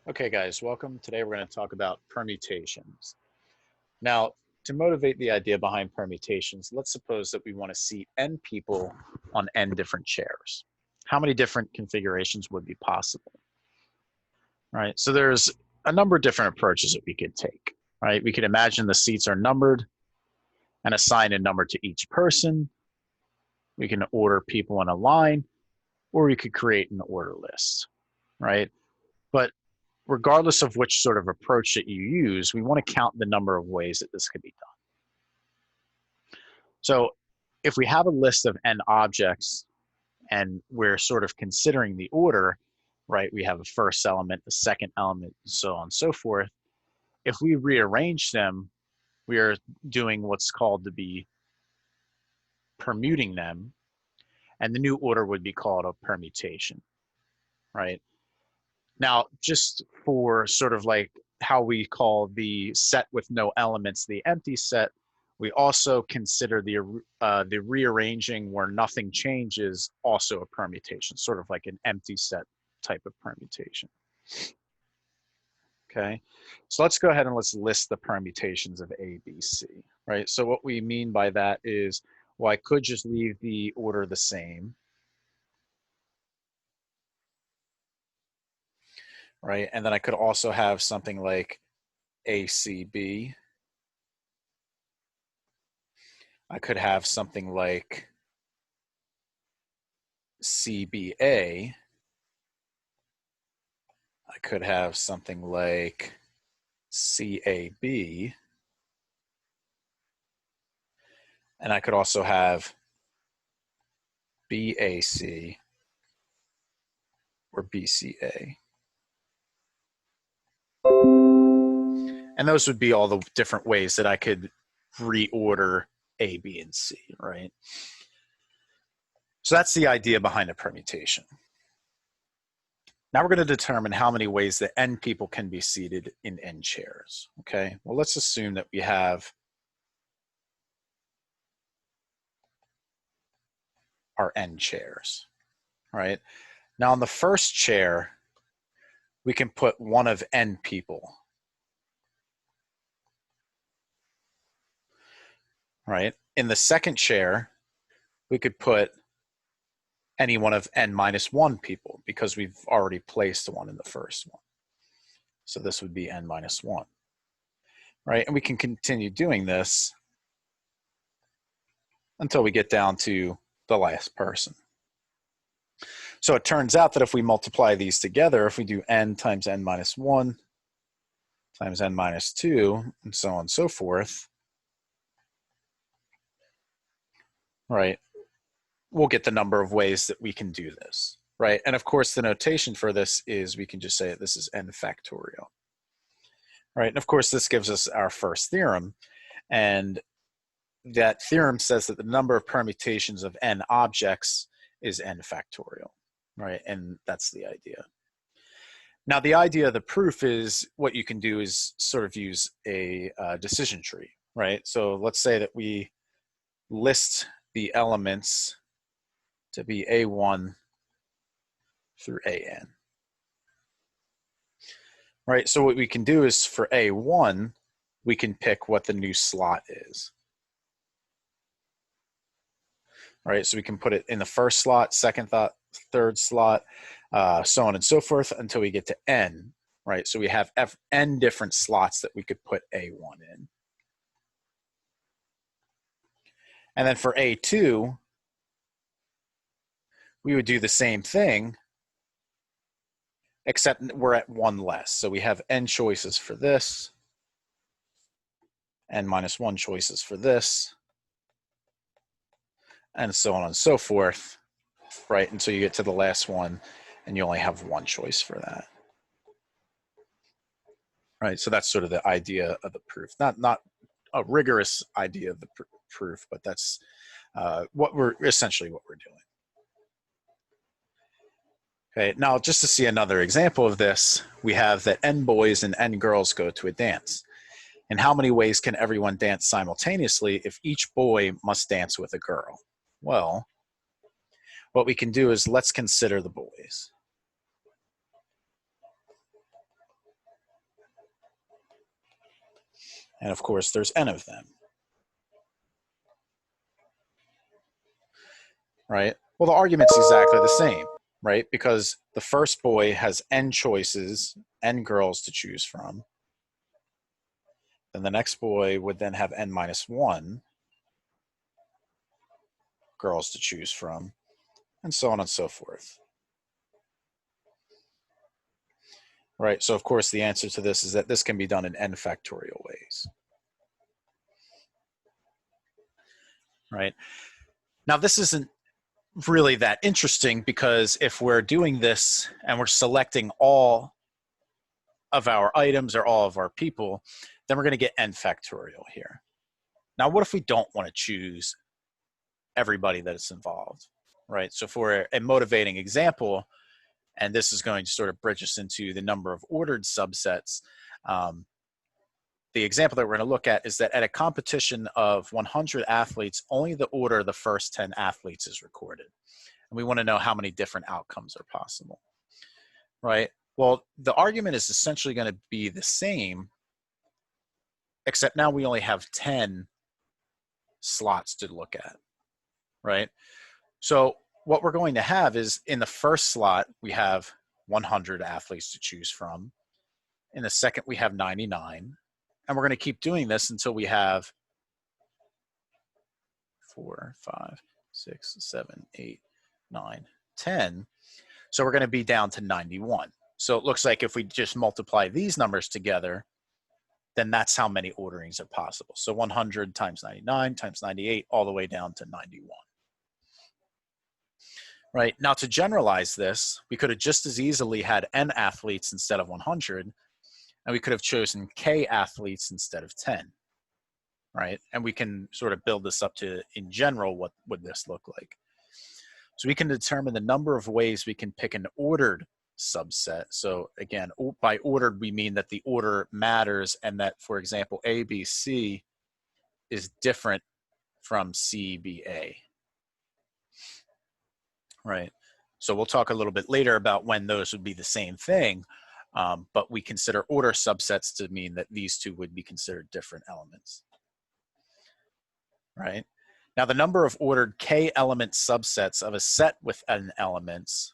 Okay, guys, welcome. Today we're going to talk about permutations. Now, to motivate the idea behind permutations, let's suppose that we want to seat n people on n different chairs. How many different configurations would be possible? Right? So there's a number of different approaches that we could take. Right? We could imagine the seats are numbered and assign a number to each person. We can order people in a line, or we could create an order list. Right? But regardless of which sort of approach that you use, we want to count the number of ways that this could be done. So if we have a list of n objects and we're sort of considering the order, right, we have a first element, a second element, and so on and so forth. If we rearrange them, we are doing what's called to be permuting them, and the new order would be called a permutation, right? Now, just for sort of like how we call the set with no elements the empty set, we also consider the rearranging where nothing changes also a permutation, sort of like an empty set type of permutation. Okay, so let's go ahead and let's list the permutations of A, B, C, right? So what we mean by that is, well, I could just leave the order the same, right? And then I could also have something like ACB. I could have something like CBA. I could have something like CAB. And I could also have BAC or BCA. And those would be all the different ways that I could reorder A, B, and C, right? So that's the idea behind a permutation. Now we're going to determine how many ways that n people can be seated in n chairs, okay? Well, let's assume that we have our n chairs, right? Now on the first chair, we can put one of n people, right? In the second chair, we could put any one of n minus 1 people because we've already placed one in the first one. So this would be n minus 1, right? And we can continue doing this until we get down to the last person. So it turns out that if we multiply these together, if we do n times n minus 1 times n minus 2, and so on and so forth, right, we'll get the number of ways that we can do this, right? And of course, the notation for this is we can just say this is n factorial, right? And of course, this gives us our first theorem. And that theorem says that the number of permutations of n objects is n factorial, right? And that's the idea. Now, the idea of the proof is what you can do is sort of use a decision tree, right? So let's say that we list the elements to be A1 through AN, right? So what we can do is for A1, we can pick what the new slot is, right? So we can put it in the first slot, second slot, third slot, so on and so forth until we get to n, right? So we have n different slots that we could put A1 in. And then for A2, we would do the same thing, except we're at one less. So we have n choices for this, n minus 1 choices for this, and so on and so forth, right? Until you get to the last one, and you only have one choice for that. Right, so that's sort of the idea of the proof. Not a rigorous idea of the proof, but that's essentially what we're doing. Okay, now just to see another example of this, we have that n boys and n girls go to a dance. And how many ways can everyone dance simultaneously if each boy must dance with a girl? Well, what we can do is let's consider the boys. And of course, there's n of them, right? Well, the argument's exactly the same, right? Because the first boy has n choices, n girls to choose from. Then the next boy would then have n minus 1 girls to choose from, and so on and so forth. Right, so of course the answer to this is that this can be done in n factorial ways. Right, now this isn't really that interesting because if we're doing this and we're selecting all of our items or all of our people, then we're going to get n factorial here. Now, what if we don't want to choose everybody that is involved, right? So for a motivating example, and this is going to sort of bridge us into the number of ordered subsets, the example that we're going to look at is that at a competition of 100 athletes, only the order of the first 10 athletes is recorded. And we want to know how many different outcomes are possible, right? Well, the argument is essentially going to be the same, except now we only have 10 slots to look at, right? So what we're going to have is in the first slot, we have 100 athletes to choose from. In the second, we have 99. And we're going to keep doing this until we have 4, 5, 6, 7, 8, 9, 10. So we're going to be down to 91. So it looks like if we just multiply these numbers together, then that's how many orderings are possible. So 100 times 99 times 98, all the way down to 91. Right, now to generalize this, we could have just as easily had n athletes instead of 100, and we could have chosen k athletes instead of 10, right? And we can sort of build this up to, in general, what would this look like? So we can determine the number of ways we can pick an ordered subset. So again, by ordered, we mean that the order matters and that, for example, A, B, C is different from C, B, A, right? So we'll talk a little bit later about when those would be the same thing, but we consider order subsets to mean that these two would be considered different elements, right? Now, the number of ordered k element subsets of a set with n elements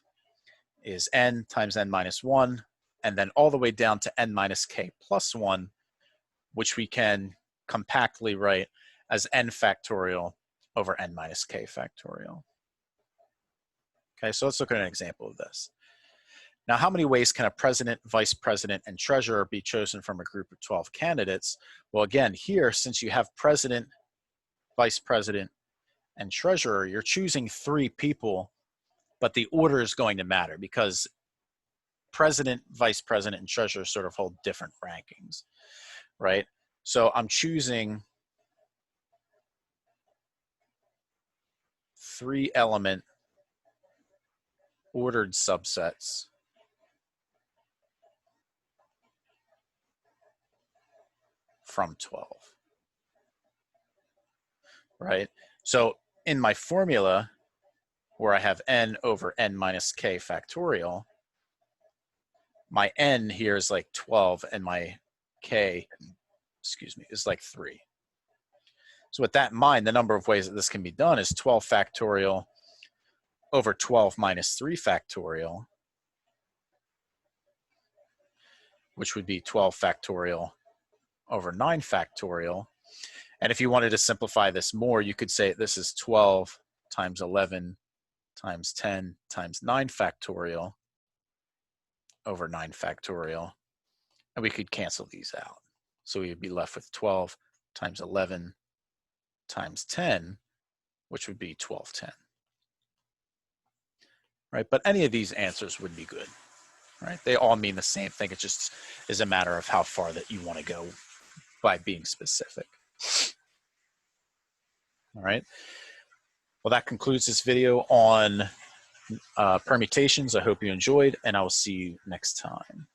is n times n minus 1, and then all the way down to n minus k plus 1, which we can compactly write as n factorial over n minus k factorial. Okay, so let's look at an example of this. Now, how many ways can a president, vice president, and treasurer be chosen from a group of 12 candidates? Well, again, here, since you have president, vice president, and treasurer, you're choosing 3 people, but the order is going to matter because president, vice president, and treasurer sort of hold different rankings, right? So I'm choosing 3 element ordered subsets from 12, right? So in my formula, where I have n over n minus k factorial, my n here is like 12 and my k, excuse me, is like 3. So with that in mind, the number of ways that this can be done is 12 factorial over 12 minus 3 factorial, which would be 12 factorial over 9 factorial. And if you wanted to simplify this more, you could say this is 12 times 11 times 10 times 9 factorial over 9 factorial. And we could cancel these out. So we would be left with 12 times 11 times 10, which would be 1210. Right? But any of these answers would be good. Right? They all mean the same thing. It just is a matter of how far that you want to go by being specific. All right. Well, that concludes this video on permutations. I hope you enjoyed, and I will see you next time.